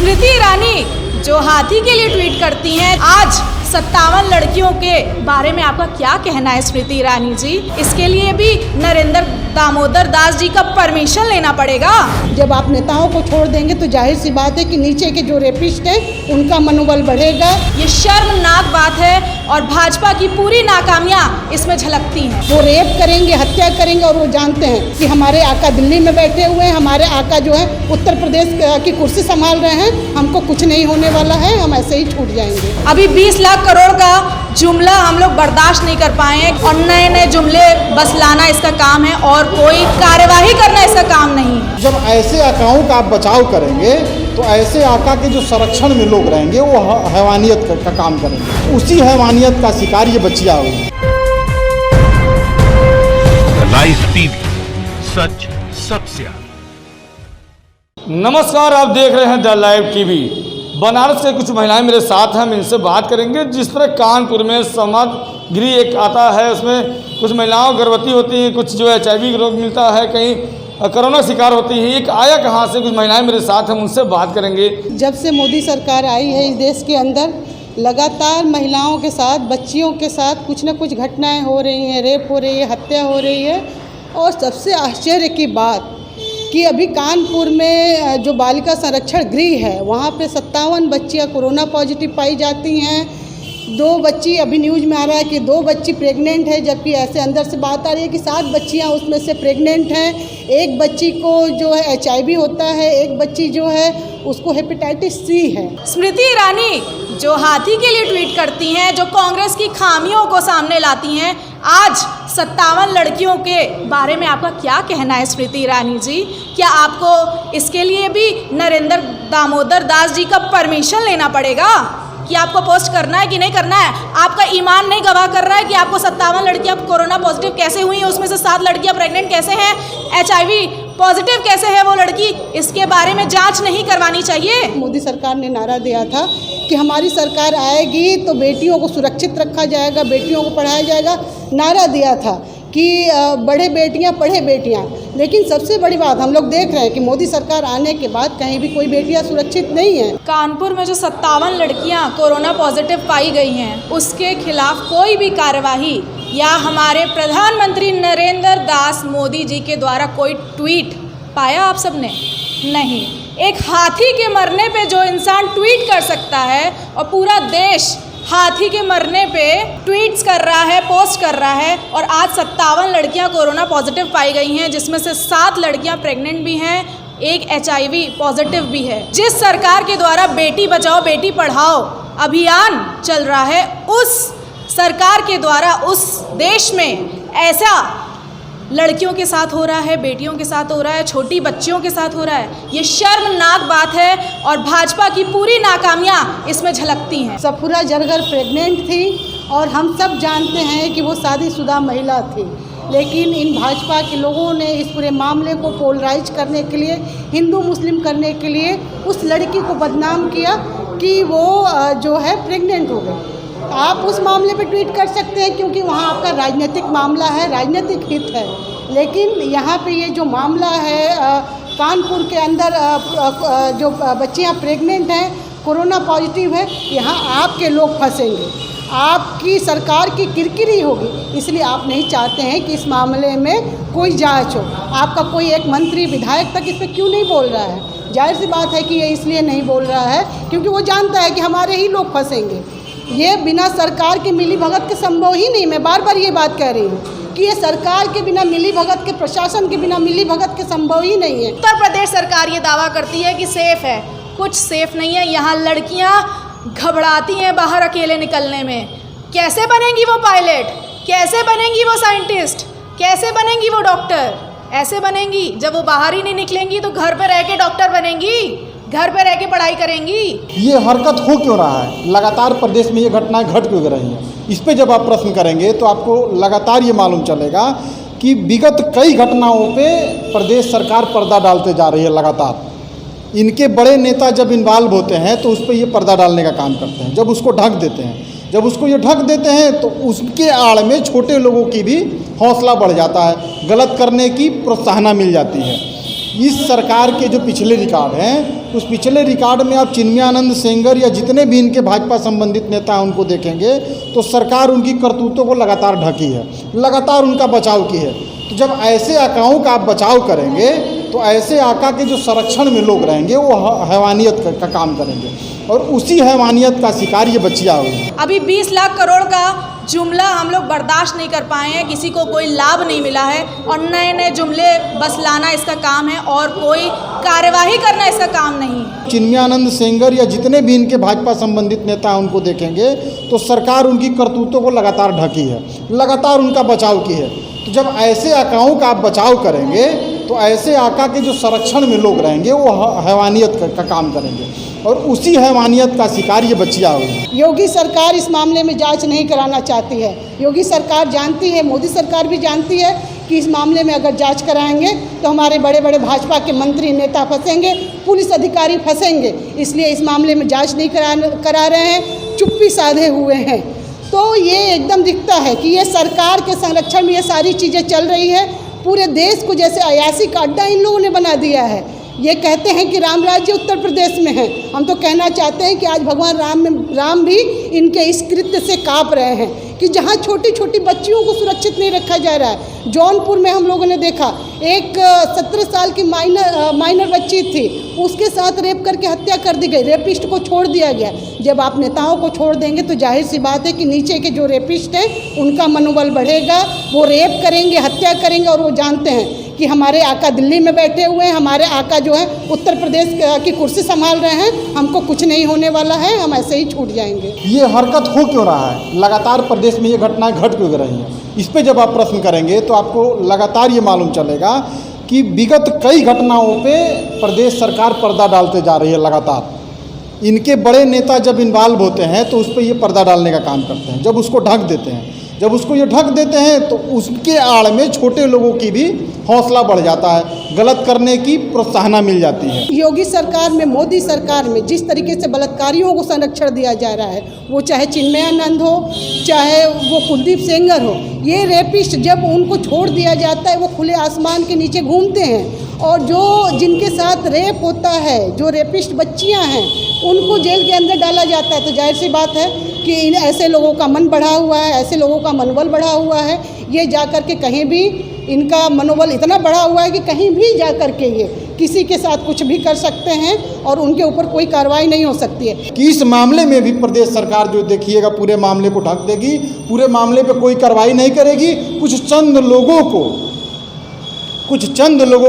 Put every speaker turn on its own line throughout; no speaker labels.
स्मृति ईरानी जो हाथी के लिए ट्वीट करती हैं, आज 57 लड़कियों के बारे में आपका क्या कहना है स्मृति ईरानी जी? इसके लिए भी नरेंद्र दामोदर दास जी का परमिशन लेना पड़ेगा।
जब आप नेताओं को छोड़ देंगे तो जाहिर सी बात है कि नीचे के जो रेपिस्ट हैं उनका मनोबल बढ़ेगा।
ये शर्मनाक बात है और भाजपा की पूरी नाकामियां इसमें झलकती हैं।
वो रेप करेंगे, हत्या करेंगे और वो जानते हैं कि हमारे आका दिल्ली में बैठे हुए हैं, हमारे आका जो है उत्तर प्रदेश की कुर्सी संभाल रहे हैं, हमको कुछ नहीं होने वाला है, हम ऐसे ही छूट जाएंगे।
अभी 20 लाख करोड़ का जुमला हम लोग बर्दाश्त नहीं कर पाए हैं और नए नए जुमले बस लाना इसका काम है और कोई कार्यवाही करना इसका काम नहीं है।
जब ऐसे आकाओं का आप बचाव करेंगे तो ऐसे आका के जो संरक्षण में लोग रहेंगे वो हैवानियत का काम करेंगे, उसी हैवानियत का शिकार ये बच्चियां हुई।
लाइव टीवी, सच सबसे आगे।
नमस्कार, आप देख रहे हैं द लाइव टीवी। बनारस से कुछ महिलाएं मेरे साथ हैं, हम इनसे बात करेंगे। जिस तरह कानपुर में समग्री एक आता है, उसमें कुछ महिलाओं गर्भवती होती हैं, कुछ जो HIV रोग मिलता है, कहीं कोरोना शिकार होती है। एक आया कहाँ से? कुछ महिलाएं मेरे साथ हैं, उनसे बात करेंगे।
जब से मोदी सरकार आई है इस देश के अंदर लगातार महिलाओं के साथ, बच्चियों के साथ कुछ न कुछ घटनाएं हो रही हैं, रेप हो रही है, हत्या हो रही है। और सबसे आश्चर्य की बात कि अभी कानपुर में जो बालिका संरक्षण गृह है वहाँ पे 57 बच्चियाँ कोरोना पॉजिटिव पाई जाती हैं। 2 बच्ची, अभी न्यूज़ में आ रहा है कि 2 बच्ची प्रेग्नेंट है, जबकि ऐसे अंदर से बात आ रही है कि 7 बच्चियाँ उसमें से प्रेग्नेंट हैं। एक बच्ची को जो है HIV होता है, एक बच्ची जो है उसको हेपेटाइटिस C है।
स्मृति ईरानी जो हाथी के लिए ट्वीट करती हैं, जो कांग्रेस की खामियों को सामने लाती हैं, आज 57 लड़कियों के बारे में आपका क्या कहना है स्मृति ईरानी जी? क्या आपको इसके लिए भी नरेंद्र दामोदर दास जी का परमिशन लेना पड़ेगा कि आपको पोस्ट करना है कि नहीं करना है? आपका ईमान नहीं गवाह कर रहा है कि आपको 57 लड़कियां कोरोना पॉजिटिव कैसे हुई हैं, उसमें से 7 लड़कियां प्रेग्नेंट कैसे हैं, HIV पॉजिटिव कैसे है वो लड़की? इसके बारे में जांच नहीं करवानी चाहिए?
मोदी सरकार ने नारा दिया था कि हमारी सरकार आएगी तो बेटियों को सुरक्षित रखा जाएगा, बेटियों को पढ़ाया जाएगा। नारा दिया था कि बढ़े बेटियां पढ़े बेटियां। लेकिन सबसे बड़ी बात हम लोग देख रहे हैं कि मोदी सरकार आने के बाद कहीं भी कोई बेटियां सुरक्षित नहीं है।
कानपुर में जो 57 लड़कियां कोरोना पॉजिटिव पाई गई हैं, उसके खिलाफ कोई भी कार्यवाही या हमारे प्रधानमंत्री नरेंद्र दास मोदी जी के द्वारा कोई ट्वीट पाया आप सबने? नहीं। एक हाथी के मरने पे जो इंसान ट्वीट कर सकता है और पूरा देश हाथी के मरने पे ट्वीट्स कर रहा है, पोस्ट कर रहा है, और आज 57 लड़कियां कोरोना पॉजिटिव पाई गई हैं, जिसमें से 7 लड़कियां प्रेग्नेंट भी हैं, एक HIV पॉजिटिव भी है। जिस सरकार के द्वारा बेटी बचाओ बेटी पढ़ाओ अभियान चल रहा है, उस सरकार के द्वारा उस देश में ऐसा लड़कियों के साथ हो रहा है, बेटियों के साथ हो रहा है, छोटी बच्चियों के साथ हो रहा है। ये शर्मनाक बात है और भाजपा की पूरी नाकामियां इसमें झलकती हैं।
सफूरा जरगर प्रेग्नेंट थी और हम सब जानते हैं कि वो शादीशुदा महिला थी, लेकिन इन भाजपा के लोगों ने इस पूरे मामले को पोलराइज करने के लिए, हिंदू मुस्लिम करने के लिए उस लड़की को बदनाम किया कि वो जो है प्रेग्नेंट हो गई। आप उस मामले पे ट्वीट कर सकते हैं क्योंकि वहाँ आपका राजनीतिक मामला है, राजनीतिक हित है। लेकिन यहाँ पे ये जो मामला है कानपुर के अंदर जो बच्चियाँ प्रेग्नेंट हैं, कोरोना पॉजिटिव है, यहाँ आपके लोग फंसेंगे, आपकी सरकार की किरकिरी होगी। इसलिए आप नहीं चाहते हैं कि इस मामले में कोई जांच हो। आपका कोई एक मंत्री विधायक तक इस पर क्यों नहीं बोल रहा है? जाहिर सी बात है कि ये इसलिए नहीं बोल रहा है क्योंकि वो जानता है कि हमारे ही लोग फंसेंगे। ये बिना सरकार के मिलीभगत के संभव ही नहीं। मैं बार बार ये बात कह रही हूँ कि ये सरकार के बिना मिलीभगत के, प्रशासन के बिना मिलीभगत के संभव ही नहीं है।
उत्तर प्रदेश सरकार ये दावा करती है कि सेफ है, कुछ सेफ नहीं है। यहाँ लड़कियाँ घबराती हैं बाहर अकेले निकलने में। कैसे बनेंगी वो पायलट? कैसे बनेंगी वो साइंटिस्ट? कैसे बनेंगी वो डॉक्टर? ऐसे बनेंगी जब वो बाहर ही नहीं निकलेंगी तो घर पर रह के डॉक्टर बनेंगी, घर पे रह के पढ़ाई करेंगी।
ये हरकत हो क्यों रहा है? लगातार प्रदेश में ये घटनाएं घट क्यों रही हैं? इस पे जब आप प्रश्न करेंगे तो आपको लगातार ये मालूम चलेगा कि विगत कई घटनाओं पे प्रदेश सरकार पर्दा डालते जा रही है। लगातार इनके बड़े नेता जब इन्वॉल्व होते हैं तो उस पर ये पर्दा डालने का काम करते हैं। जब उसको ढक देते हैं, जब उसको ये ढक देते हैं तो उसके आड़ में छोटे लोगों की भी हौसला बढ़ जाता है, गलत करने की प्रोत्साहन मिल जाती है। इस सरकार के जो पिछले रिकॉर्ड हैं, उस पिछले रिकॉर्ड में आप चिन्मयानंद सेंगर या जितने भी इनके भाजपा संबंधित नेता हैं उनको देखेंगे तो सरकार उनकी करतूतों को लगातार ढकी है, लगातार उनका बचाव की है। तो जब ऐसे आकाओं का आप बचाव करेंगे तो ऐसे आका के जो संरक्षण में लोग रहेंगे वो हैवानियत का काम करेंगे और उसी हैवानियत का शिकार ये बच्चियाँ हुई।
अभी 20 लाख करोड़ का जुमला हम लोग बर्दाश्त नहीं कर पाए हैं, किसी को कोई लाभ नहीं मिला है और नए नए जुमले बस लाना इसका काम है और कोई कार्यवाही करना इसका काम नहीं है।
चिन्मयानंद सेंगर या जितने भी इनके भाजपा संबंधित नेता हैं उनको देखेंगे तो सरकार उनकी करतूतों को लगातार ढकी है, लगातार उनका बचाव की है। तो जब ऐसे आकाओं का आप बचाव करेंगे तो ऐसे आका के जो संरक्षण में लोग रहेंगे वो हैवानियत का काम करेंगे और उसी हैवानियत का शिकार ये बच्चियाँ हुई।
योगी सरकार इस मामले में जांच नहीं कराना चाहती है। योगी सरकार जानती है, मोदी सरकार भी जानती है कि इस मामले में अगर जांच कराएंगे तो हमारे बड़े बड़े भाजपा के मंत्री नेता फंसेंगे, पुलिस अधिकारी फंसेंगे, इसलिए इस मामले में जांच नहीं करा रहे हैं, चुप्पी साधे हुए हैं। तो ये एकदम दिखता है कि ये सरकार के संरक्षण में ये सारी चीज़ें चल रही है। पूरे देश को जैसे अयासी का अड्डा इन लोगों ने बना दिया है। ये कहते हैं कि राम राज्य उत्तर प्रदेश में है, हम तो कहना चाहते हैं कि आज भगवान राम भी इनके इस कृत्य से काँप रहे हैं कि जहाँ छोटी छोटी बच्चियों को सुरक्षित नहीं रखा जा रहा है। जौनपुर में हम लोगों ने देखा एक 17 साल की माइनर बच्ची थी, उसके साथ रेप करके हत्या कर दी गई, रेपिस्ट को छोड़ दिया गया। जब आप नेताओं को छोड़ देंगे तो जाहिर सी बात है कि नीचे के जो रेपिस्ट हैं उनका मनोबल बढ़ेगा, वो रेप करेंगे, हत्या करेंगे और वो जानते हैं कि हमारे आका दिल्ली में बैठे हुए हैं, हमारे आका जो है उत्तर प्रदेश की कुर्सी संभाल रहे हैं, हमको कुछ नहीं होने वाला है, हम ऐसे ही छूट जाएंगे।
ये हरकत हो क्यों रहा है? लगातार प्रदेश में ये घटनाएं घट क्यों रही हैं? इस पे जब आप प्रश्न करेंगे तो आपको लगातार ये मालूम चलेगा कि विगत कई घटनाओं पे प्रदेश सरकार पर्दा डालते जा रही है। लगातार इनके बड़े नेता जब इन्वॉल्व होते हैं तो उस पर ये पर्दा डालने का काम करते हैं। जब उसको ढक देते हैं, जब उसको ये ढक देते हैं तो उसके आड़ में छोटे लोगों की भी हौसला बढ़ जाता है, गलत करने की प्रोत्साहन मिल जाती है।
योगी सरकार में, मोदी सरकार में जिस तरीके से बलात्कारियों को संरक्षण दिया जा रहा है, वो चाहे चिन्मयानंद हो, चाहे वो कुलदीप सेंगर हो, ये रेपिस्ट जब उनको छोड़ दिया जाता है वो खुले आसमान के नीचे घूमते हैं और जो जिनके साथ रेप होता है, जो रेपिस्ट बच्चियां हैं, उनको जेल के अंदर डाला जाता है। तो जाहिर सी बात है कि ऐसे लोगों का मन बढ़ा हुआ है, ऐसे लोगों का मनोबल बढ़ा हुआ है। ये जा कर के कहीं भी इनका मनोबल इतना बढ़ा हुआ है कि कहीं भी जा कर के ये किसी के साथ कुछ भी कर सकते हैं और उनके ऊपर कोई कार्रवाई नहीं हो सकती है।
कि इस मामले में भी प्रदेश सरकार जो देखिएगा पूरे मामले को ढक देगी, पूरे मामले पे कोई कार्रवाई नहीं करेगी। कुछ चंद लोगों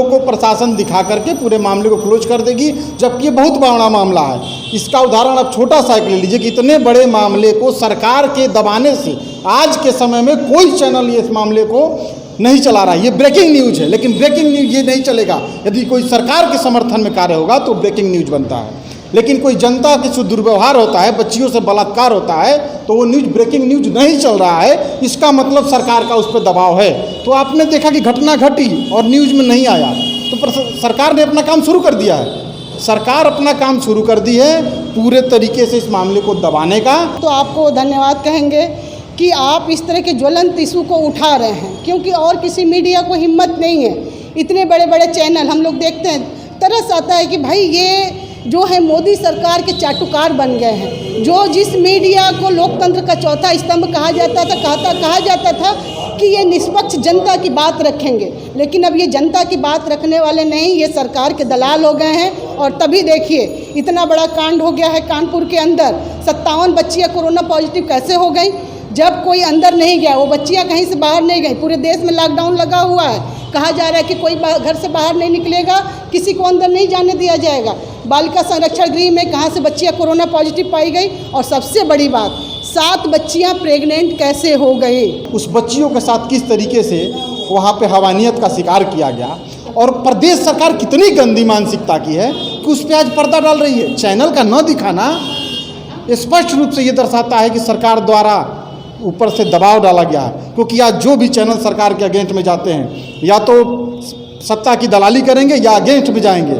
को प्रशासन दिखा करके पूरे मामले को क्लोज कर देगी, जबकि ये बहुत बड़ा मामला है। इसका उदाहरण आप छोटा सा ले लीजिए कि इतने बड़े मामले को सरकार के दबाने से आज के समय में कोई चैनल ये इस मामले को नहीं चला रहा है। ये ब्रेकिंग न्यूज़ है, लेकिन ब्रेकिंग न्यूज़ ये नहीं चलेगा। यदि कोई सरकार के समर्थन में कार्य होगा तो ब्रेकिंग न्यूज़ बनता है, लेकिन कोई जनता के साथ दुर्व्यवहार होता है, बच्चियों से बलात्कार होता है, तो वो न्यूज़ ब्रेकिंग न्यूज़ नहीं चल रहा है, इसका मतलब सरकार का उस पर दबाव है। तो आपने देखा कि घटना घटी और न्यूज़ में नहीं आया, तो सरकार ने अपना काम शुरू कर दिया है। सरकार अपना काम शुरू कर दी है पूरे तरीके से इस मामले को दबाने का।
तो आपको धन्यवाद कहेंगे कि आप इस तरह के ज्वलंत इशू को उठा रहे हैं, क्योंकि और किसी मीडिया को हिम्मत नहीं है। इतने बड़े बड़े चैनल हम लोग देखते हैं, तरस आता है कि भाई ये जो है मोदी सरकार के चाटुकार बन गए हैं। जो जिस मीडिया को लोकतंत्र का चौथा स्तंभ कहा जाता था कि ये निष्पक्ष जनता की बात रखेंगे, लेकिन अब ये जनता की बात रखने वाले नहीं, ये सरकार के दलाल हो गए हैं। और तभी देखिए इतना बड़ा कांड हो गया है कानपुर के अंदर। 57 बच्चियाँ कोरोना पॉजिटिव कैसे हो गई? जब कोई अंदर नहीं गया, वो बच्चियाँ कहीं से बाहर नहीं गई। पूरे देश में लॉकडाउन लगा हुआ है, कहा जा रहा है कि कोई घर से बाहर नहीं निकलेगा, किसी को अंदर नहीं जाने दिया जाएगा। बालिका संरक्षण गृह में कहाँ से बच्चियाँ कोरोना पॉजिटिव पाई गई? और सबसे बड़ी बात, 7 बच्चियाँ प्रेग्नेंट कैसे हो गई?
उस बच्चियों के साथ किस तरीके से वहाँ पे हैवानियत का शिकार किया गया, और प्रदेश सरकार कितनी गंदी मानसिकता की है कि उस पर आज पर्दा डाल रही है। चैनल का न दिखाना स्पष्ट रूप से ये दर्शाता है कि सरकार द्वारा ऊपर से दबाव डाला गया है, क्योंकि आज जो भी चैनल सरकार के अगेंस्ट में जाते हैं या तो सत्ता की दलाली करेंगे या अगेंस्ट में जाएंगे।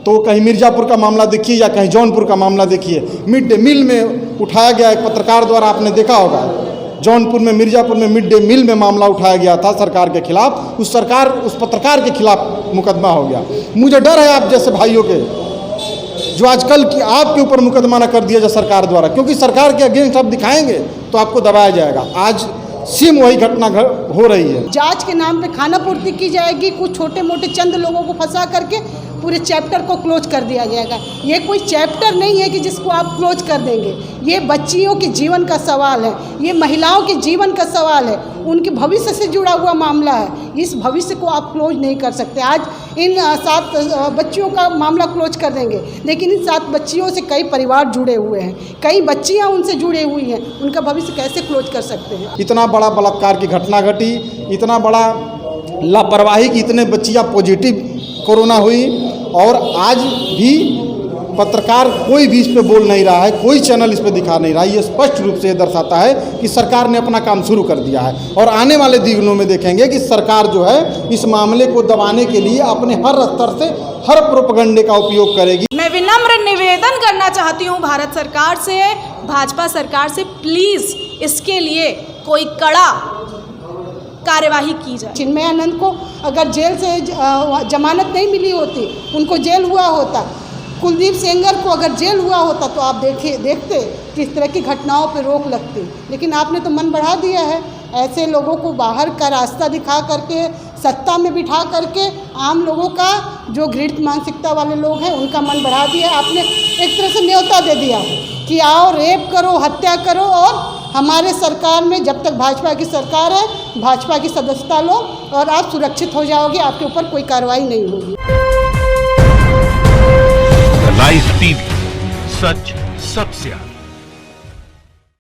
तो कहीं मिर्ज़ापुर का मामला देखिए या कहीं जौनपुर का मामला देखिए, मिड डे मील में उठाया गया एक पत्रकार द्वारा, आपने देखा होगा जौनपुर में मिर्ज़ापुर में मिड डे मील में मामला उठाया गया था सरकार के खिलाफ, उस पत्रकार के खिलाफ मुकदमा हो गया। मुझे डर है आप जैसे भाइयों के, जो आजकल की आपके ऊपर मुकदमा न कर दिया जाए सरकार द्वारा, क्योंकि सरकार के अगेंस्ट आप दिखाएंगे तो आपको दबाया जाएगा। आज सेम वही घटना हो रही है।
जांच के नाम पे खाना पूर्ति की जाएगी, कुछ छोटे मोटे चंद लोगों को फंसा करके पूरे चैप्टर को क्लोज कर दिया जाएगा। ये कोई चैप्टर नहीं है कि जिसको आप क्लोज कर देंगे। ये बच्चियों के जीवन का सवाल है, ये महिलाओं के जीवन का सवाल है, उनके भविष्य से जुड़ा हुआ मामला है। इस भविष्य को आप क्लोज नहीं कर सकते। आज इन 7 बच्चियों का मामला क्लोज कर देंगे, लेकिन इन 7 बच्चियों से कई परिवार जुड़े हुए हैं, कई बच्चियाँ उनसे जुड़ी हुई हैं, उनका भविष्य कैसे क्लोज कर सकते हैं।
इतना बड़ा बलात्कार की घटना घटी, इतना बड़ा लापरवाही की इतने बच्चियाँ पॉजिटिव कोरोना हुई, और आज भी पत्रकार कोई भी इस पे बोल नहीं रहा है, कोई चैनल इस पे दिखा नहीं रहा है। ये स्पष्ट रूप से दर्शाता है कि सरकार ने अपना काम शुरू कर दिया है, और आने वाले दिनों में देखेंगे कि सरकार जो है इस मामले को दबाने के लिए अपने हर स्तर से हर प्रोपेगेंडे का उपयोग करेगी।
मैं विनम्र निवेदन करना चाहती हूँ भारत सरकार से, भाजपा सरकार से, प्लीज़ इसके लिए कोई कड़ा कार्यवाही की जाए।
चिन्मयानंद को अगर जेल से जमानत नहीं मिली होती, उनको जेल हुआ होता, कुलदीप सेंगर को अगर जेल हुआ होता, तो आप देखते कि इस तरह की घटनाओं पर रोक लगती। लेकिन आपने तो मन बढ़ा दिया है। ऐसे लोगों को बाहर का रास्ता दिखा करके, सत्ता में बिठा करके, आम लोगों का जो घृणित मानसिकता वाले लोग हैं उनका मन बढ़ा दिया। आपने एक तरह से न्योता दे दिया कि आओ रेप करो, हत्या करो, और हमारे सरकार में जब तक भाजपा की सरकार है, भाजपा की सदस्यता लो और आप सुरक्षित हो जाओगे, आपके ऊपर कोई कार्रवाई नहीं होगी।
लाइव टीवी, सच सबसे आगे।